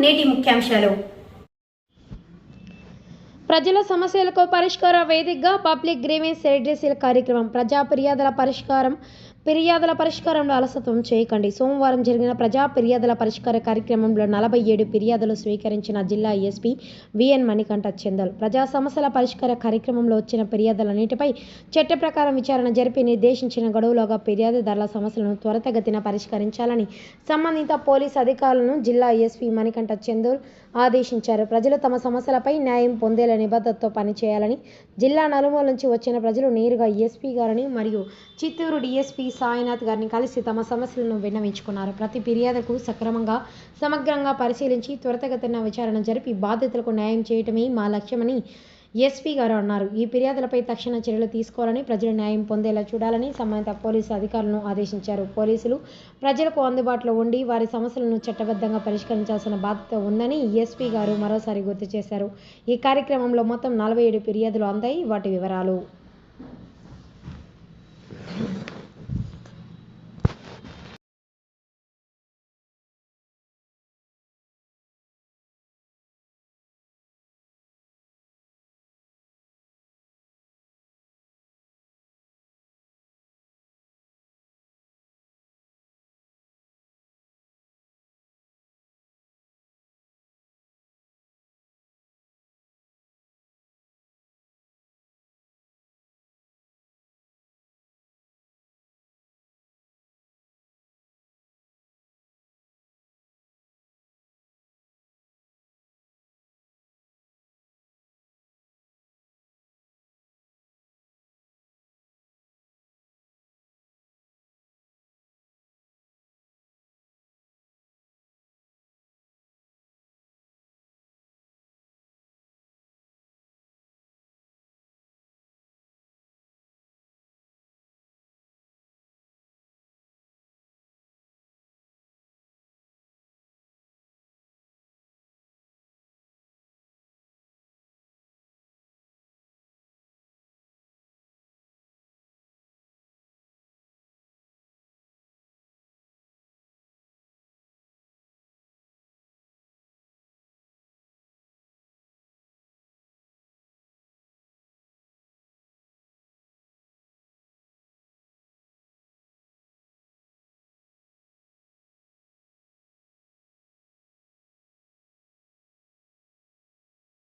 నేటి ముఖ్యాంశాలు. ప్రజల సమస్యలకు పరిష్కార వేదికగా పబ్లిక్ గ్రీవెన్స్ రెడ్రెసల్ కార్యక్రమం. ప్రజా ఫిర్యాదుల పరిష్కారంలో అలసత్వం చేయకండి. సోమవారం జరిగిన ప్రజా ఫిర్యాదుల పరిష్కార కార్యక్రమంలో 47 ఫిర్యాదులు స్వీకరించిన జిల్లా ఎస్పీ విఎన్ మణికంఠ చందల్ ప్రజా సమస్యల పరిష్కార కార్యక్రమంలో వచ్చిన ఫిర్యాదులన్నిటిపై చట్ట ప్రకారం విచారణ జరిపి నిర్దేశించిన గడువులోగా ఫిర్యాదుదారుల సమస్యలను త్వరితగతిన పరిష్కరించాలని సంబంధిత పోలీసు అధికారులను జిల్లా ఎస్పీ మణికంఠ చందల్ ఆదేశించారు. ప్రజలు తమ సమస్యలపై న్యాయం పొందేలా నిబద్ధతతో పనిచేయాలని, జిల్లా నలుమూల నుంచి వచ్చిన ప్రజలు నేరుగా ఎస్పీ గారిని మరియు చిత్తూరు డీఎస్పీ సాయినాథ్ గారిని కలిసి తమ సమస్యలను విన్నవించుకున్నారు. ప్రతి ఫిర్యాదుకు సక్రమంగా, సమగ్రంగా పరిశీలించి త్వరితగతిన విచారణ జరిపి బాధితులకు న్యాయం చేయటమే మా లక్ష్యమని ఎస్పీ గారు అన్నారు. ఈ ఫిర్యాదులపై తక్షణ చర్యలు తీసుకోవాలని, ప్రజలు న్యాయం పొందేలా చూడాలని సంబంధిత పోలీసు అధికారులను ఆదేశించారు. పోలీసులు ప్రజలకు అందుబాటులో ఉండి వారి సమస్యలను చట్టబద్ధంగా పరిష్కరించాల్సిన బాధ్యత ఉందని ఎస్పీ గారు మరోసారి గుర్తు చేశారు. ఈ కార్యక్రమంలో మొత్తం 47 ఫిర్యాదులు అందాయి. వాటి వివరాలు